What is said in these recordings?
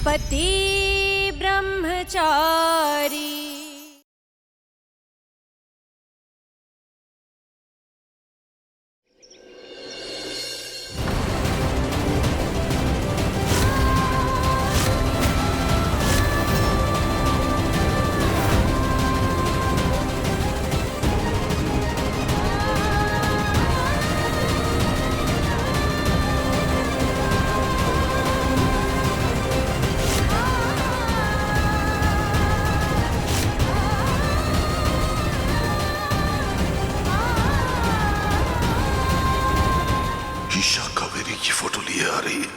पति ब्रह्मचारी। ईशा कावेरी की फोटो लिए आ रही है।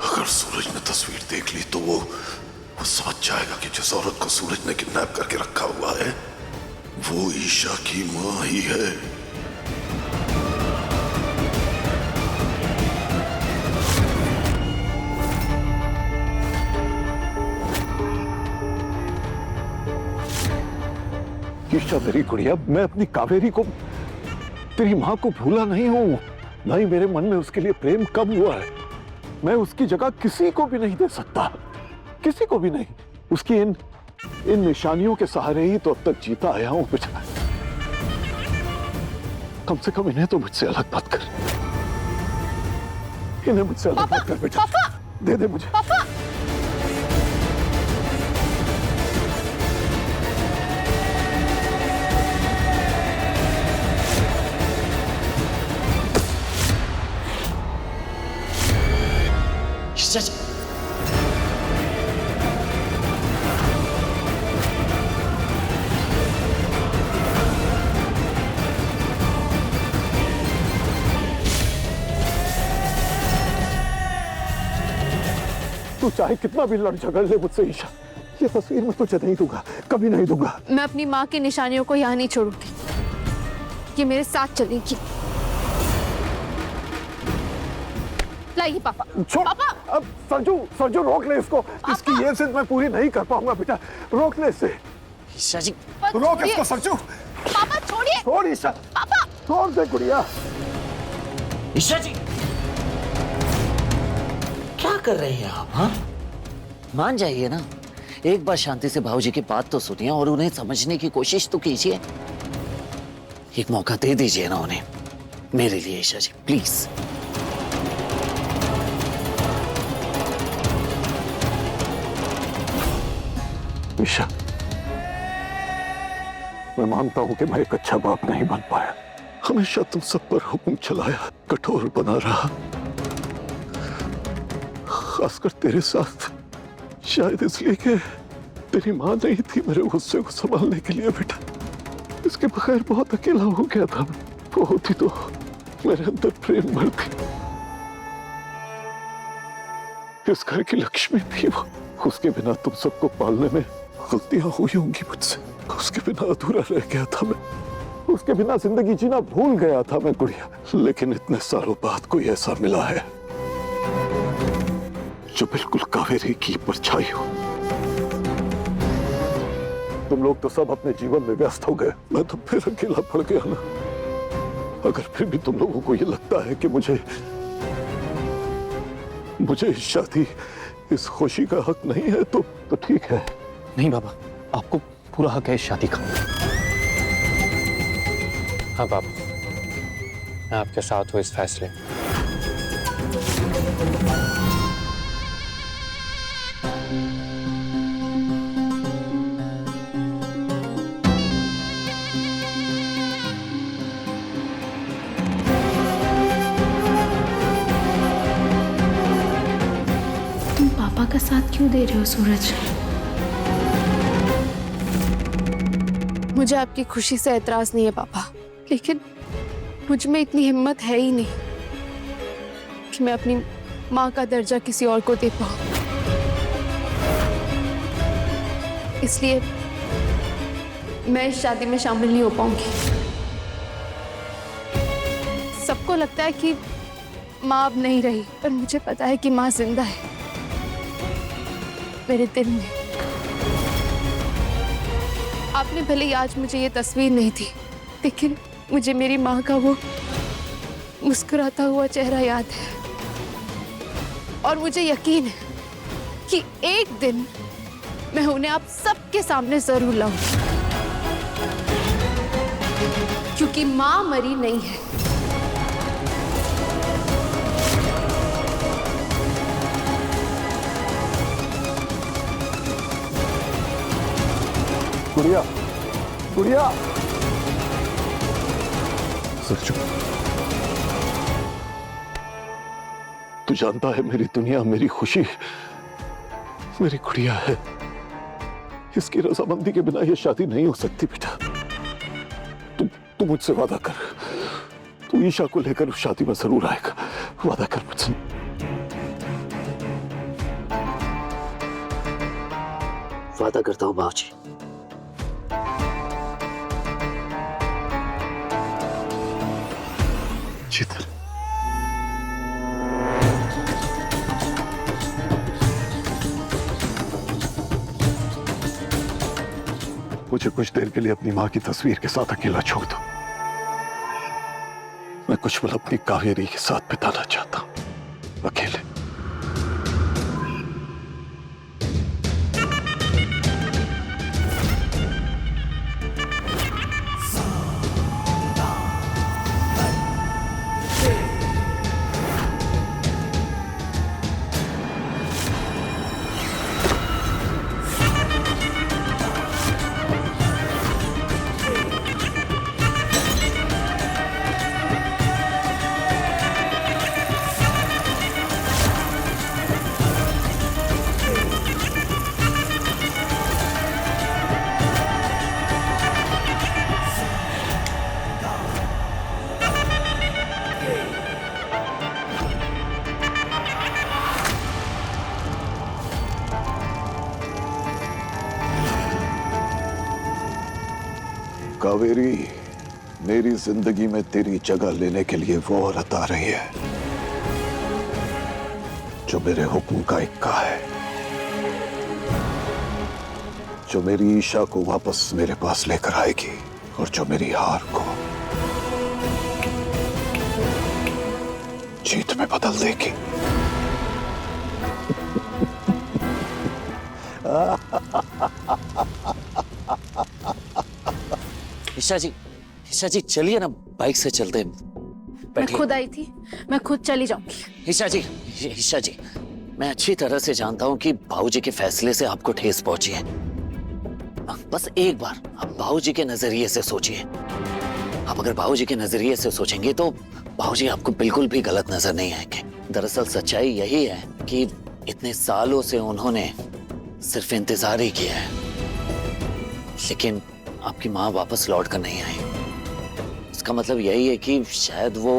अगर सूरज ने तस्वीर देख ली तो वो समझ जाएगा कि जिस औरत को सूरज ने किडनैप करके रखा हुआ है वो ईशा की मां ही है। ईशा मेरी गुड़िया, मैं अपनी कावेरी को, तेरी मां को भूला नहीं हूं। नहीं, मेरे मन में उसके लिए प्रेम कम हुआ है। मैं उसकी जगह किसी को भी नहीं दे सकता, किसी को भी नहीं। उसकी इन निशानियों के सहारे ही तो अब तक जीता आया हूं बेटा। कम से कम इन्हें तो मुझसे अलग मत कर, इन्हें मुझसे अलग मत कर बेटा। दे दे मुझे। पापा तू चाहे कितना भी लड़ झगड़ ले मुझसे ईशा, ये तस्वीर मैं तुझे नहीं दूंगा, कभी नहीं दूंगा। मैं अपनी माँ की निशानियों को यहाँ नहीं छोड़ूंगी, ये मेरे साथ चलेगी। लाइए पापा। छोड़ पापा। अब सरजू रोक ले इसको। इसकी ये जिद मैं पूरी नहीं कर पाऊंगा बेटा, रोक ले इसे। ईशा जी रोक इसको सरजू। पापा छोड़िए। छोड़ ईशा। पापा छोड़ दे गुड़िया। ईशा जी क्या कर रहे हैं आप? हाँ, मान जाइए ना, एक बार शांति से भाऊजी की बात तो सुनिए और उन्हें समझने की कोशिश तो कीजिए। एक मौका दे दीजिए ना उन्हें, मेरे लिए ईशा जी प्लीज। ईशा, मैं मानता हूं कि मैं एक अच्छा बाप नहीं बन पाया। हमेशा तुम सब पर हुक्म चलाया, कठोर बना रहा, खासकर तेरे साथ। शायद इसलिए कि तेरी मां नहीं थी मेरे गुस्से को संभालने के लिए बेटा। इसके बगैर बहुत अकेला हो गया था। वो होती तो मेरे अंदर प्रेम भरती। इस घर की लक्ष्मी थी वो। उसके बिना तुम सबको पालने में गलतियां हुई होंगी मुझसे। उसके बिना अधूरा रह गया था मैं, उसके बिना जिंदगी जीना भूल गया था मैं गुड़िया। लेकिन इतने सालों बाद कोई ऐसा मिला है जो बिल्कुल कावेरी की परछाई हो। तुम लोग तो सब अपने जीवन में व्यस्त हो गए, मैं तो फिर अकेला पड़ गया ना। अगर फिर भी तुम लोगों को ये लगता है कि मुझे इस शादी, इस खुशी का हक नहीं है तो ठीक है। नहीं बाबा, आपको पूरा हक है इस शादी का। हाँ बाबा, मैं आपके साथ हूँ इस फैसले में। तुम पापा का साथ क्यों दे रहे हो सूरज? मुझे आपकी खुशी से एतराज नहीं है पापा, लेकिन मुझ में इतनी हिम्मत है ही नहीं कि मैं अपनी माँ का दर्जा किसी और को दे पाऊं। इसलिए मैं इस शादी में शामिल नहीं हो पाऊंगी। सबको लगता है कि माँ अब नहीं रही, पर मुझे पता है कि माँ जिंदा है मेरे दिल में। आपने भले ही आज मुझे ये तस्वीर नहीं दी, लेकिन मुझे मेरी माँ का वो मुस्कुराता हुआ चेहरा याद है। और मुझे यकीन है कि एक दिन मैं उन्हें आप सबके सामने जरूर लाऊं, क्योंकि मां मरी नहीं है। गुड़िया, गुड़िया, सच तू जानता है मेरी दुनिया, मेरी खुशी मेरी गुड़िया है। इसकी रजामंदी के बिना ये शादी नहीं हो सकती बेटा। तू मुझसे वादा कर, तू ईशा को लेकर उस शादी में जरूर आएगा। वादा कर मुझसे। वादा करता हूँ बाबूजी। शीतल, मुझे कुछ देर के लिए अपनी मां की तस्वीर के साथ अकेला छोड़ दो। मैं कुछ पल अपनी कावेरी के साथ बिताना चाहता हूं, अकेले। कावेरी, मेरी जिंदगी में तेरी जगह लेने के लिए वो औरत आ रही है जो मेरे हुक्म का इक्का है, जो मेरी ईशा को वापस मेरे पास लेकर आएगी और जो मेरी हार को जीत में बदल देगी। ईशा जी चलिए ना, बाइक से चलते हैं। मैं खुद आई थी, मैं खुद चली जाऊंगी। ईशा जी, मैं अच्छी तरह से जानता हूं कि बाबूजी के फैसले से आपको ठेस पहुंची है। बस एक बार आप बाबूजी के नजरिए से सोचिए। आप अगर बाबूजी के नजरिए से सोचेंगे तो बाबूजी आपको बिल्कुल भी गलत नजर नहीं आएंगे। दरअसल सच्चाई यही है कि इतने सालों से उन्होंने सिर्फ इंतजार ही किया है, लेकिन आपकी माँ वापस लौट कर नहीं आई। इसका मतलब यही है कि शायद वो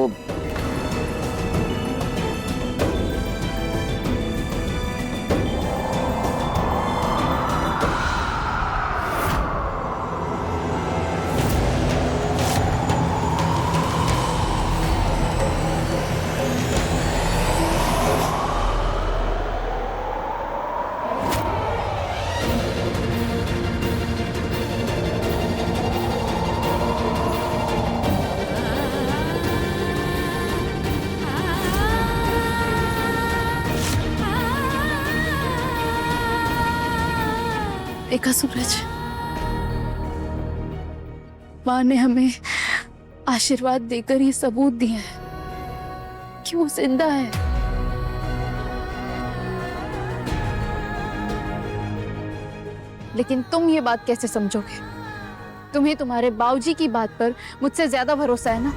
देखा सूरज, मां ने हमें आशीर्वाद देकर ये सबूत दिया है कि वो जिंदा है। लेकिन तुम ये बात कैसे समझोगे? तुम्हें तुम्हारे बाबूजी की बात पर मुझसे ज्यादा भरोसा है ना?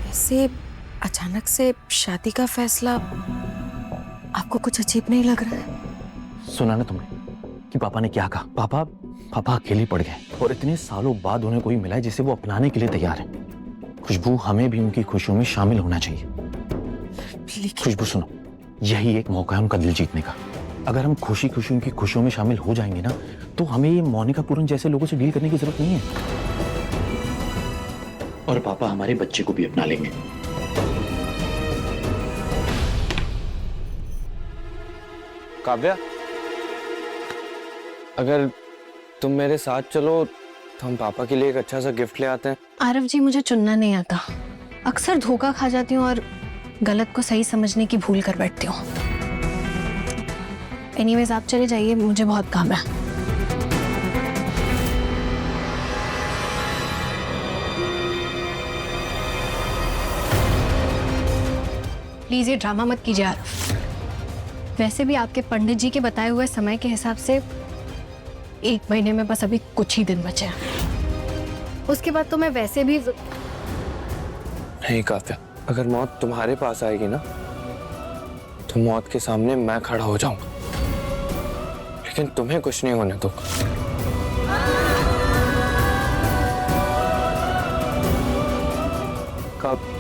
ऐसे अचानक से शादी का फैसला आपको कुछ अजीब नहीं लग रहा है? सुना ना तुमने कि पापा ने क्या कहा? पापा अकेले पड़ गए और इतने सालों बाद उन्हें कोई मिला है जिसे वो अपनाने के लिए तैयार है। खुशबू, हमें भी उनकी खुशियों में शामिल होना चाहिए। खुशबू सुनो, यही एक मौका है उनका दिल जीतने का। अगर हम खुशी खुशी उनकी खुशियों में शामिल हो जाएंगे ना, तो हमें ये मोनिका पूरन जैसे लोगों से डील करने की जरूरत नहीं है। और पापा हमारे बच्चे को भी अपना लेंगे। काव्या, अगर तुम मेरे साथ चलो तो हम पापा के लिए एक अच्छा सा गिफ्ट ले आते हैं। आरव जी, मुझे चुनना नहीं आता। अक्सर धोखा खा जाती हूँ और गलत को सही समझने की भूल कर बैठती हूँ। एनीवेज आप चले जाइए, मुझे बहुत काम है। प्लीज ये ड्रामा मत कीजिए आरफ। वैसे भी आपके पंडित जी के बताए हुए समय के हिसाब से 1 महीने में बस अभी कुछ ही दिन बचे हैं। उसके बाद तो मैं वैसे भी नहीं काव्या, अगर मौत तुम्हारे पास आएगी ना तो मौत के सामने मैं खड़ा हो जाऊंगा, लेकिन तुम्हें कुछ नहीं होने दूंगा। काव्या,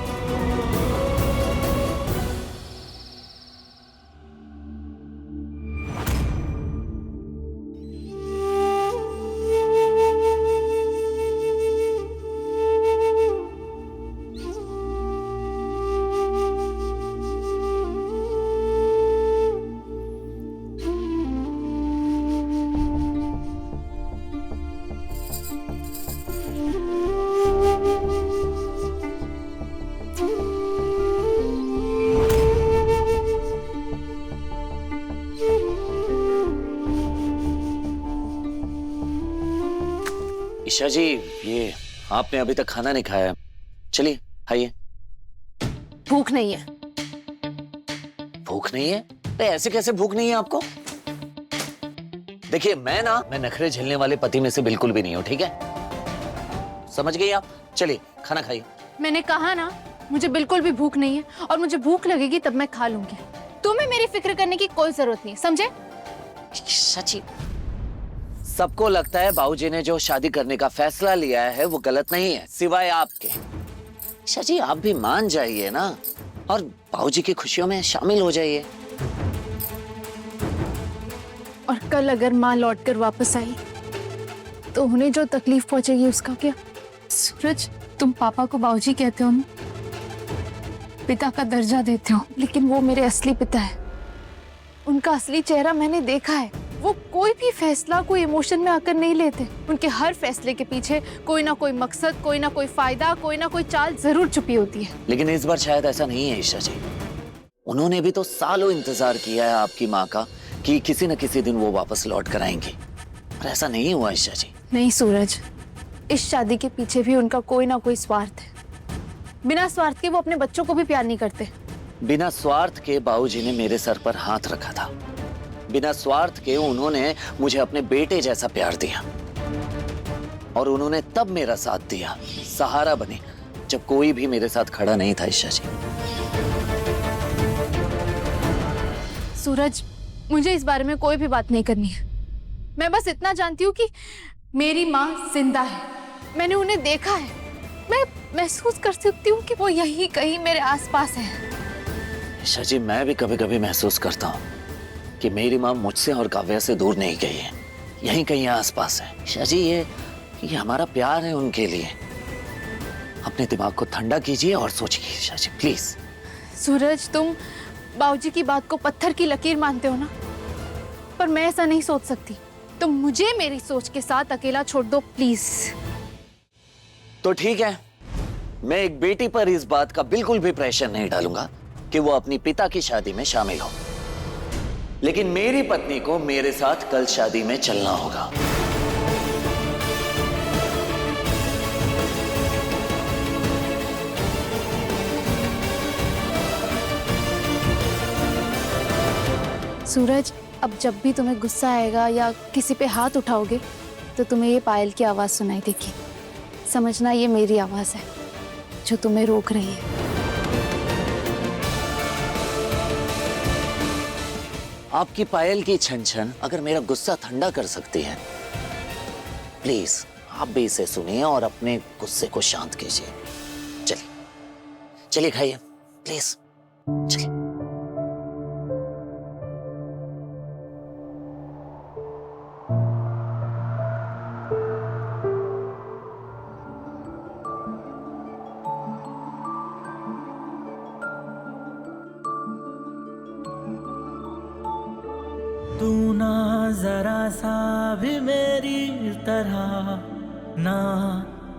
ईशा जी, ये आपने अभी तक खाना नहीं खाया। चलिए खाइए। भूख नहीं है। भूख नहीं है? अरे ऐसे कैसे भूख नहीं है आपको? देखिए मैं नखरे झेलने वाले पति में से बिल्कुल भी नहीं हूं, ठीक है? समझ गई आप? चलिए खाना खाइए। मैंने कहा ना, मुझे बिल्कुल भी भूख नहीं है, और मुझे भूख लगेगी तब मैं खा लूंगी। तुम्हें मेरी फिक्र करने की कोई जरूरत नहीं, समझे? सच्ची सबको लगता है बाबूजी ने जो शादी करने का फैसला लिया है वो गलत नहीं है, सिवाय आपके। सच्ची आप भी मान जाइए ना और बाबूजी की खुशियों में शामिल हो जाइए। और कल अगर माँ लौटकर वापस आई तो उन्हें जो तकलीफ पहुंचेगी उसका क्या? सूरज, तुम पापा को बाबूजी कहते हो ना, पिता का दर्जा देते हो, लेकिन वो मेरे असली पिता है। उनका असली चेहरा मैंने देखा है। वो कोई भी फैसला कोई इमोशन में आकर नहीं लेते। उनके हर फैसले के पीछे कोई ना कोई मकसद, कोई ना कोई फायदा, कोई ना कोई चाल जरूर छुपी होती है। लेकिन इस बार शायद ऐसा नहीं है ईशा जी। उन्होंने भी तो सालों इंतजार किया है आपकी माँ का कि किसी न किसी दिन वो वापस लौट कर आएंगी, पर ऐसा नहीं हुआ ईशा जी। नहीं सूरज, इस शादी के पीछे भी उनका कोई ना कोई स्वार्थ है। बिना स्वार्थ के वो अपने बच्चों को भी प्यार नहीं करते। बिना स्वार्थ के बाबूजी ने मेरे सर पर हाथ रखा था। बिना स्वार्थ के उन्होंने मुझे अपने बेटे जैसा प्यार दिया, और उन्होंने तब मेरा साथ दिया, सहारा बने, जब कोई भी मेरे साथ खड़ा नहीं था ईशा जी। सूरज, मुझे इस बारे में कोई भी बात नहीं करनी है। मैं बस इतना जानती हूँ कि मेरी माँ जिंदा है। मैंने उन्हें देखा है। मैं महसूस कर सकती हूँ कि वो यहीं कहीं मेरे आसपास है। ईशा जी, मैं भी कभी कभी महसूस करता हूँ कि मेरी माँ मुझसे और काव्या से दूर नहीं गई है, यहीं कहीं आसपास है। ईशा जी, ये हमारा प्यार है उनके लिए। अपने दिमाग को ठंडा कीजिए और सोचिए ईशा जी, प्लीज। सूरज, तुम बाबूजी की बात को पत्थर की लकीर मानते हो ना, पर मैं ऐसा नहीं सोच सकती। तुम मुझे मेरी सोच के साथ अकेला छोड़ दो प्लीज। तो ठीक है, मैं एक बेटी पर इस बात का बिल्कुल भी प्रेशर नहीं डालूंगा कि वो अपनी पिता की शादी में शामिल हो, लेकिन मेरी पत्नी को मेरे साथ कल शादी में चलना होगा। सूरज, अब जब भी तुम्हें गुस्सा आएगा या किसी पे हाथ उठाओगे तो तुम्हें ये पायल की आवाज सुनाई देगी। समझना ये मेरी आवाज है जो तुम्हें रोक रही है। आपकी पायल की छन छन अगर मेरा गुस्सा ठंडा कर सकती है, प्लीज आप भी इसे सुनिए और अपने गुस्से को शांत कीजिए। चलिए चलिए खाइए प्लीज, चलिए। तू ना जरा सा भी मेरी तरह, ना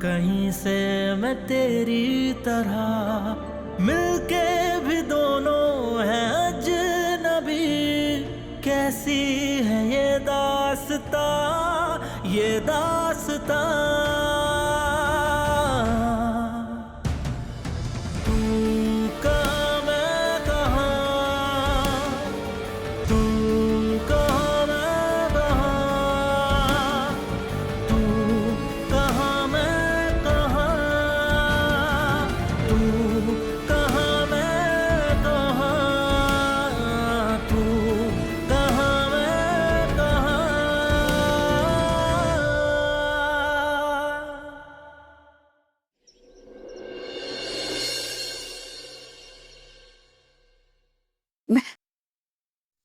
कहीं से मैं तेरी तरह, मिलके भी रास्ता, तू कहाँ मैं कहाँ, तू कहाँ मैं कहाँ, तू कहाँ मैं कहाँ, तू कहाँ मैं कहाँ, तू कहाँ मैं कहाँ।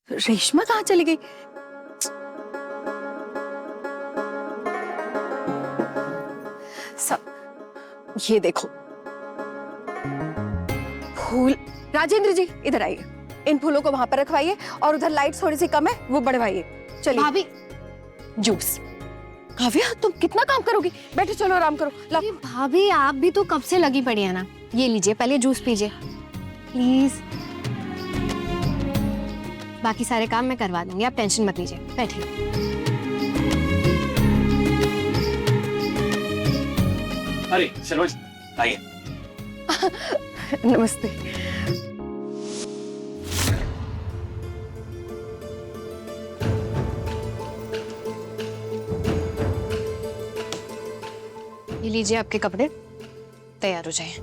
रेशमा कहाँ चली गई? सब ये देखो फूल। राजेंद्र जी इधर आइए, इन फूलों को वहां पर रखवाइए और उधर लाइट थोड़ी सी कम है वो बढ़वाइए। चलिए भाभी, जूस। काव्या तुम कितना काम करोगी, बैठो चलो आराम करो। लो अरे भाभी आप भी तो कब से लगी पड़ी है ना। ये लीजिए पहले जूस पीजिए प्लीज। बाकी सारे काम मैं करवा दूंगी, आप टेंशन मत लीजिए, बैठिए। अरे सरोज आइए। नमस्ते। ये लीजिए आपके कपड़े, तैयार हो जाए।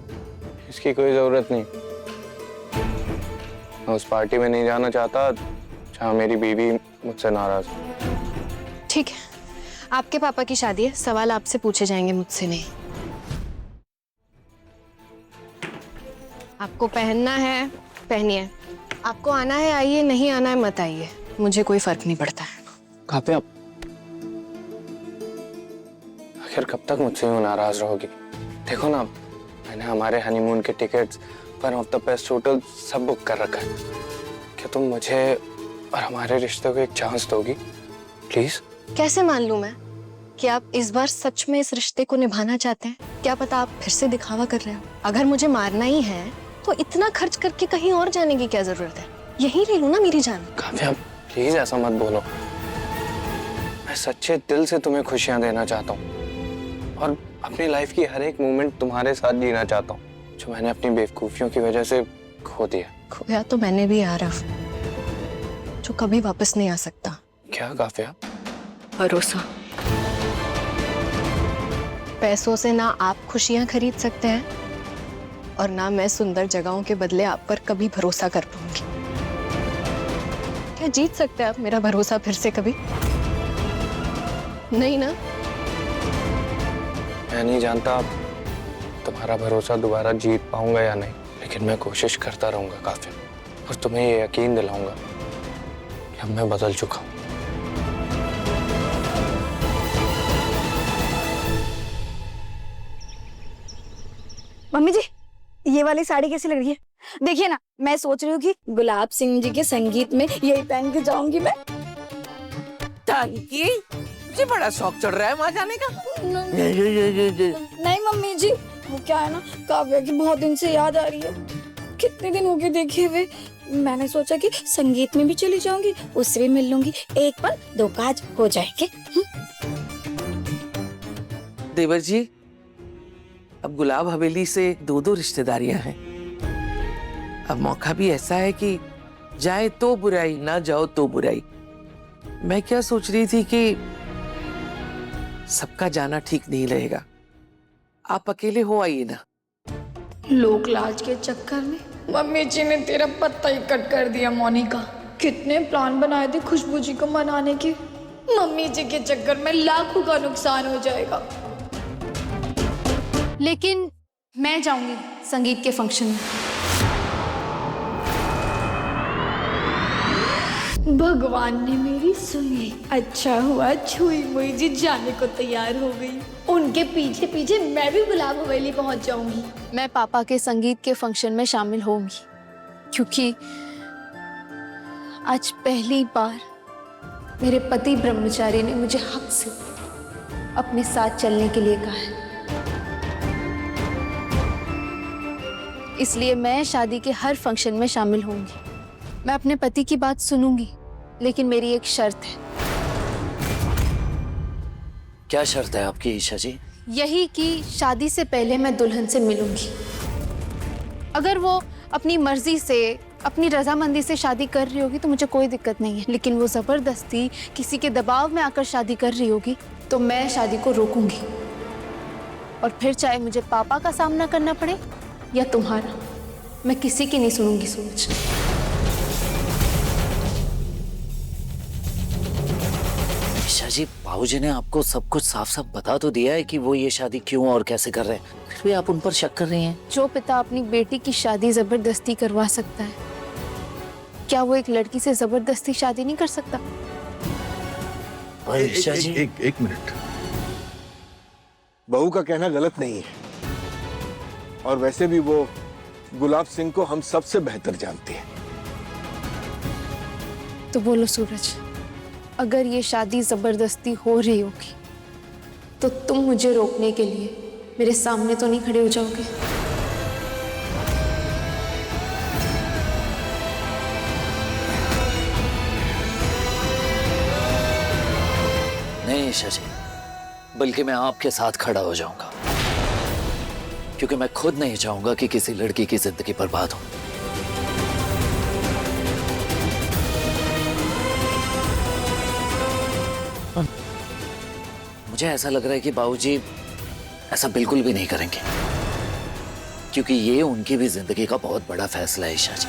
इसकी कोई जरूरत नहीं, मैं उस पार्टी में नहीं जाना चाहता जहाँ मेरी बीवी मुझसे नाराज हो। ठीक है, आपके पापा की शादी है, सवाल आपसे पूछे जाएंगे, मुझसे नहीं। आपको पहनना है पहनिए, आपको आना है आइए, नहीं आना है मत आइए, मुझे कोई फर्क नहीं पड़ता है। कहाँ पे आप? आखिर कब तक मुझसे यूं नाराज रहोगी? देखो ना, मैंने हमारे हनीमून के tickets, one of the best hotel सब बुक कर रखा है। क्या तुम मुझे और हमारे रिश्ते को एक चांस दोगी प्लीज? कैसे मान लूं मैं कि आप इस बार सच में इस रिश्ते को निभाना चाहते हैं? क्या पता आप फिर से दिखावा कर रहे हो। अगर मुझे मारना ही है तो इतना खर्च करके कहीं और जाने की क्या जरूरत है, यहीं ले लो ना मेरी जान। काव्या प्लीज ऐसा मत बोलो, मैं सच्चे दिल से तुम्हें खुशियां देना चाहता हूँ और अपनी लाइफ की हर एक मोमेंट तुम्हारे साथ जीना चाहता हूँ, जो मैंने अपनी बेवकूफियों की वजह से खो दिया। खोया तो मैंने भी यार, जो कभी वापस नहीं आ सकता। क्या काव्या? भरोसा। पैसों से ना आप खुशियां खरीद सकते हैं और ना मैं सुंदर जगहों के बदले आप पर कभी भरोसा कर पाऊंगी। क्या जीत सकते हैं आप मेरा भरोसा फिर से कभी? नहीं ना। मैं नहीं जानता तुम्हारा भरोसा दोबारा जीत पाऊंगा या नहीं, लेकिन मैं कोशिश करता रहूंगा काव्या, और तुम्हें ये यकीन दिलाऊंगा कि अब मैं बदल चुका हूं। मम्मी जी ये वाली साड़ी कैसी लग रही है? देखिए ना, मैं सोच रही हूँ कि गुलाब सिंह जी के संगीत में यही पहन के जाऊंगी मैं। टांकी मुझे बड़ा शौक चढ़ रहा है वहां जाने का। नहीं मम्मी जी, वो क्या है ना, काव्या की बहुत दिन से याद आ रही है, कितने दिन हो गए देखे हुए। मैंने सोचा कि संगीत में भी चली जाऊंगी, उससे भी मिल लूंगी, एक पल दो काज हो जाएंगे। देवर जी, अब गुलाब हवेली से दो दो रिश्तेदारियां हैं। अब मौका भी ऐसा है कि जाए तो बुराई, ना जाओ तो बुराई। मैं क्या सोच रही थी कि सबका जाना ठीक नहीं रहेगा, आप अकेले हो आइए ना। लोक लाज के चक्कर में मम्मी जी ने तेरा पत्ता ही कट कर दिया मोनिका। कितने प्लान बनाए थे खुशबू जी को मनाने के, मम्मी जी के चक्कर में लाखों का नुकसान हो जाएगा। लेकिन मैं जाऊंगी संगीत के फंक्शन में। भगवान ने मेरी सुनी, अच्छा हुआ छुई मुई जी जाने को तैयार हो गई। उनके पीछे पीछे मैं भी गुलाब हवेली पहुंच जाऊंगी। मैं पापा के संगीत के फंक्शन में शामिल होंगी, क्योंकि आज पहली बार मेरे पति ब्रह्मचारी ने मुझे हक से अपने साथ चलने के लिए कहा है। इसलिए मैं शादी के हर फंक्शन में शामिल होंगी। मैं अपने पति की बात सुनूंगी, लेकिन मेरी एक शर्त है। क्या शर्त है आपकी ईशा जी? यही कि शादी से पहले मैं दुल्हन से मिलूंगी। अगर वो अपनी मर्जी से, अपनी रजामंदी से शादी कर रही होगी तो मुझे कोई दिक्कत नहीं है, लेकिन वो जबरदस्ती किसी के दबाव में आकर शादी कर रही होगी तो मैं शादी को रोकूंगी। और फिर चाहे मुझे पापा का सामना करना पड़े या तुम्हारा, मैं किसी की नहीं सुनूंगी सूरज। ईशा जी, बाबूजी ने आपको सब कुछ साफ साफ बता तो दिया है कि वो ये शादी क्यों और कैसे कर रहे हैं, फिर भी आप उन पर शक कर रही हैं। जो पिता अपनी बेटी की शादी जबरदस्ती करवा सकता है, क्या वो एक लड़की से जबरदस्ती शादी नहीं कर सकता? और ईशा जी, एक मिनट। बहू का कहना गलत नहीं है, और वैसे भी वो गुलाब सिंह को हम सबसे बेहतर जानती है। तो बोलो सूरज, अगर ये शादी जबरदस्ती हो रही होगी तो तुम मुझे रोकने के लिए मेरे सामने तो नहीं खड़े हो जाओगे? नहीं ईशा जी, बल्कि मैं आपके साथ खड़ा हो जाऊंगा, क्योंकि मैं खुद नहीं चाहूंगा कि किसी लड़की की जिंदगी बर्बाद हो। मुझे ऐसा लग रहा है कि बाबूजी ऐसा बिल्कुल भी नहीं करेंगे, क्योंकि ये उनकी भी जिंदगी का बहुत बड़ा फैसला है ईशा जी।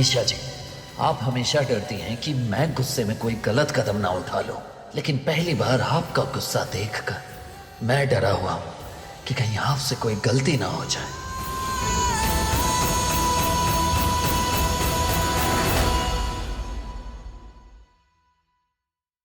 ईशा जी, आप हमेशा डरती हैं कि मैं गुस्से में कोई गलत कदम ना उठा लूं, लेकिन पहली बार आपका गुस्सा देखकर मैं डरा हुआ हूं कि कहीं आपसे कोई गलती ना हो जाए।